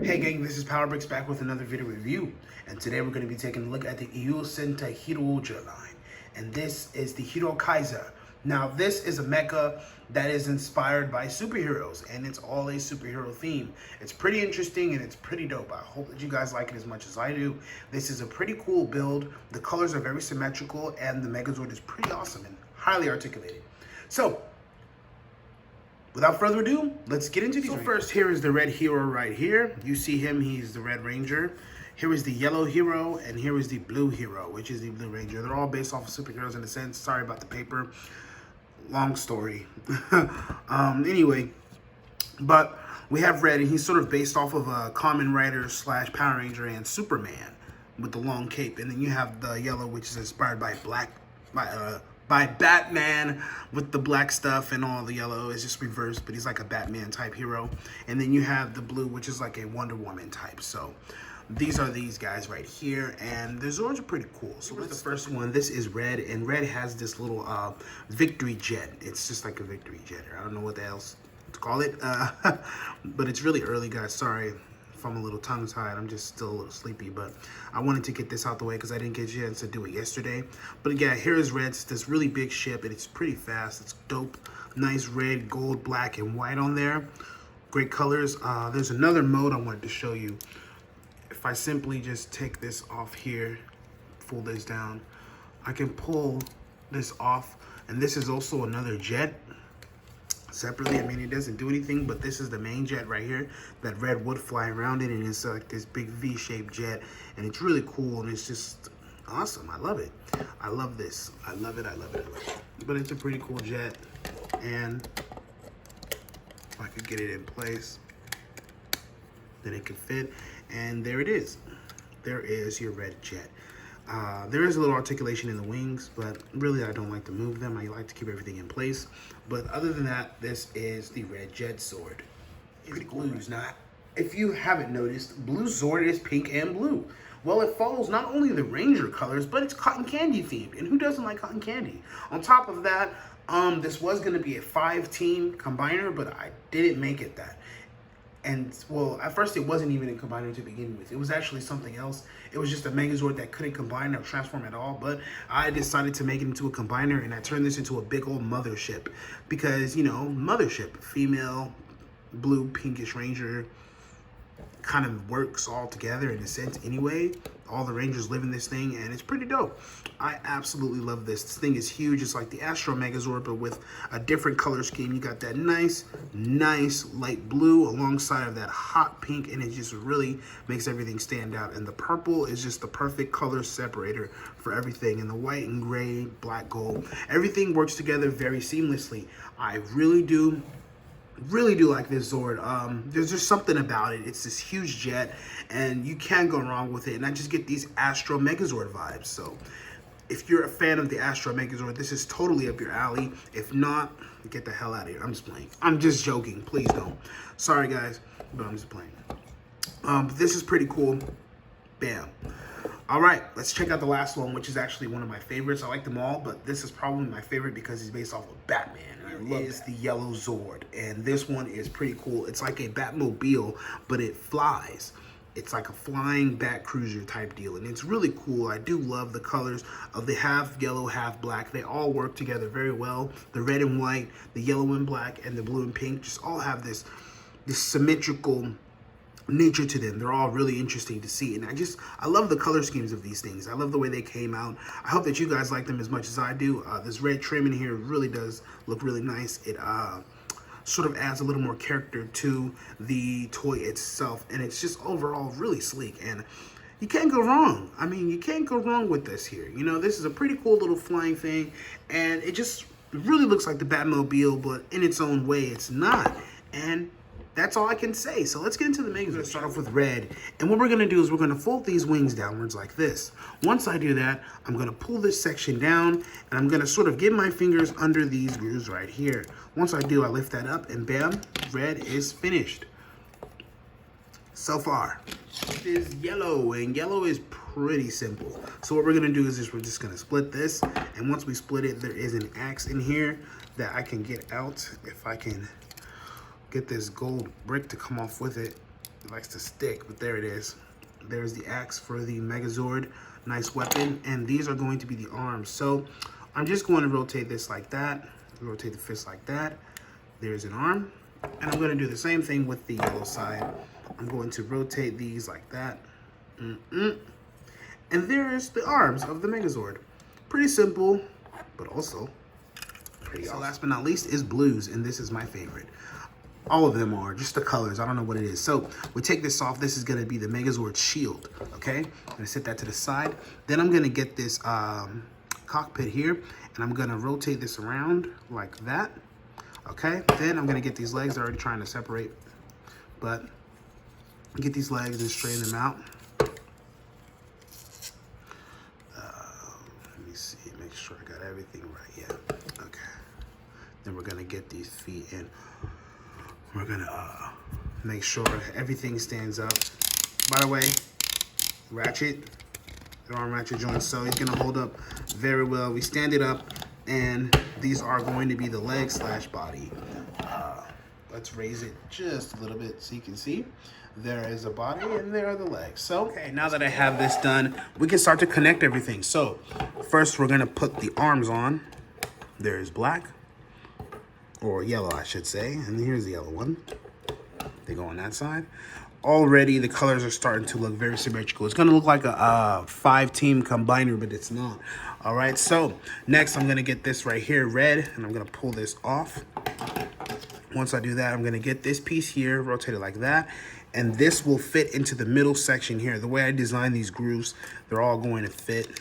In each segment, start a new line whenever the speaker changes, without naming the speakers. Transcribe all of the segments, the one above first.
Hey gang, this is PowerBricks back with another video review, and today we're going to be taking a look at the Hero-Kaiser Hero line, and this is the Hero-Kaiser. Now this is a mecha that is inspired by superheroes, and it's all a superhero theme. It's pretty interesting and it's pretty dope. I hope that you guys like it as much as I do. This is a pretty cool build. The colors are very symmetrical, and the Megazord is pretty awesome and highly articulated. So, without further ado, let's get into these. So first, here is the red hero right here. You see him, he's the Red Ranger. Here is the yellow hero, and here is the blue hero, which is the Blue Ranger. They're all based off of superheroes in a sense. Sorry about the paper. Long story. Anyway, but we have red, and he's sort of based off of a Kamen Rider / Power Ranger and Superman with the long cape. And then you have the yellow, which is inspired by by Batman with the black stuff, and all the yellow is just reversed, but he's like a Batman type hero. And then you have the blue, which is like a Wonder Woman type. So these are these guys right here, and the Zords are pretty cool. So what's the first one? This is red, and red has this little victory jet. It's just like a victory jet. I don't know what else to call it, but it's really early, guys. Sorry if I'm a little tongue-tied. I'm just still a little sleepy, but I wanted to get this out the way because I didn't get a chance to do it yesterday. But yeah, here is red. It's this really big ship, and it's pretty fast. It's dope. Nice red, gold, black, and white on there. Great colors. There's another mode I wanted to show you. If I simply just take this off here, pull this down, I can pull this off, and this is also another jet. Separately, I mean, it doesn't do anything, but this is the main jet right here that red would fly around in, and it's like this big V-shaped jet, and it's really cool, and it's just awesome. I love it. I love this. I love it. I love it. I love it. But it's a pretty cool jet, and if I could get it in place, then it could fit, and there it is. There is your red jet. There is a little articulation in the wings, but really I don't like to move them. I like to keep everything in place. But other than that, this is the red jet Zord. Pretty cool. Blues. Now, if you haven't noticed, blue Zord is pink and blue. Well, it follows not only the Ranger colors, but it's cotton candy themed. And who doesn't like cotton candy? On top of that, this was going to be a 5-team combiner, but I didn't make it that. And, well, at first it wasn't even a combiner to begin with. It was actually something else. It was just a Megazord that couldn't combine or transform at all. But I decided to make it into a combiner, and I turned this into a big old mothership. Because, you know, mothership, female, blue, pinkish Ranger, kind of works all together in a sense anyway. All the Rangers live in this thing, and it's pretty dope. I absolutely love this. This thing is huge. It's like the Astro Megazord, but with a different color scheme. You got that nice light blue alongside of that hot pink, and it just really makes everything stand out. And the purple is just the perfect color separator for everything. And the white and gray, black, gold, everything works together very seamlessly. I really do like this Zord. There's just something about it. It's this huge jet, and you can't go wrong with it. And I just get these Astro Megazord vibes. So if you're a fan of the Astro Megazord, this is totally up your alley. If not, get the hell out of here. I'm just playing. I'm just joking. Please don't. Sorry, guys, but I'm just playing. This is pretty cool. Bam. All right, let's check out the last one, which is actually one of my favorites. I like them all, but this is probably my favorite because he's based off of Batman. It is the yellow Zord, and this one is pretty cool. It's like a Batmobile, but it flies. It's like a flying bat cruiser type deal, and it's really cool. I do love the colors of the half yellow, half black. They all work together very well. The red and white, the yellow and black, and the blue and pink just all have this symmetrical nature to them. They're all really interesting to see, and I love the color schemes of these things. I love the way they came out. I hope that you guys like them as much as I do. This red trim in here really does look really nice. It sort of adds a little more character to the toy itself, and it's just overall really sleek, and you can't go wrong. I mean, you can't go wrong with this here. You know, this is a pretty cool little flying thing, and it just really looks like the Batmobile, but in its own way it's not. And that's all I can say. So let's get into the Megazord. Let's start off with red. And what we're going to do is we're going to fold these wings downwards like this. Once I do that, I'm going to pull this section down, and I'm going to sort of get my fingers under these grooves right here. Once I do, I lift that up, and bam, red is finished. So far. It is yellow, and yellow is pretty simple. So what we're going to do is we're just going to split this. And once we split it, there is an axe in here that I can get out if I can get this gold brick to come off with it. It likes to stick, but there it is. There's the axe for the Megazord. Nice weapon. And these are going to be the arms. So I'm just going to rotate this like that. Rotate the fist like that. There's an arm. And I'm going to do the same thing with the yellow side. I'm going to rotate these like that. And there's the arms of the Megazord. Pretty simple, but also pretty awesome. Last but not least is blues, and this is my favorite. All of them are, just the colors. I don't know what it is. So we take this off. This is going to be the Megazord shield, okay? I'm going to set that to the side. Then I'm going to get this cockpit here, and I'm going to rotate this around like that, okay? Then I'm going to get these legs. They're already trying to separate, but get these legs and straighten them out. Let me see, make sure I got everything right. Yeah, okay. Then we're going to get these feet in. We're gonna make sure everything stands up. By the way, ratchet, the arm ratchet joint, so it's gonna hold up very well. We stand it up, and these are going to be the leg slash body. Let's raise it just a little bit so you can see. There is a body and there are the legs. So, okay, now that I have this done, we can start to connect everything. So, first we're gonna put the arms on. There's black. Or yellow, I should say. And here's the yellow one. They go on that side. Already, the colors are starting to look very symmetrical. It's going to look like a 5-team combiner, but it's not. All right, so next I'm going to get this right here, red, and I'm going to pull this off. Once I do that, I'm going to get this piece here, rotate it like that, and this will fit into the middle section here. The way I designed these grooves, they're all going to fit.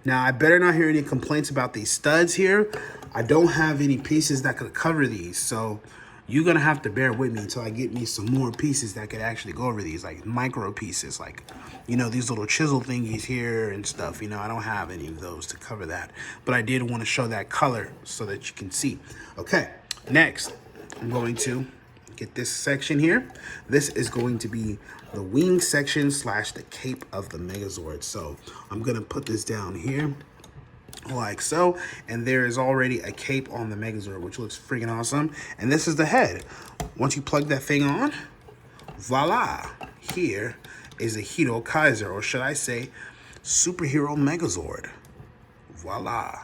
Now, I better not hear any complaints about these studs here. I don't have any pieces that could cover these, so you're gonna have to bear with me until I get me some more pieces that could actually go over these, like micro pieces, like, you know, these little chisel thingies here and stuff. You know, I don't have any of those to cover that, but I did want to show that color so that you can see. Okay, next, I'm going to get this section here. This is going to be the wing section slash the cape of the Megazord. So I'm gonna put this down here like so, and there is already a cape on the Megazord, which looks freaking awesome. And this is the head. Once you plug that thing on, voila, here is a Hero-Kaiser, or should I say superhero Megazord. Voila.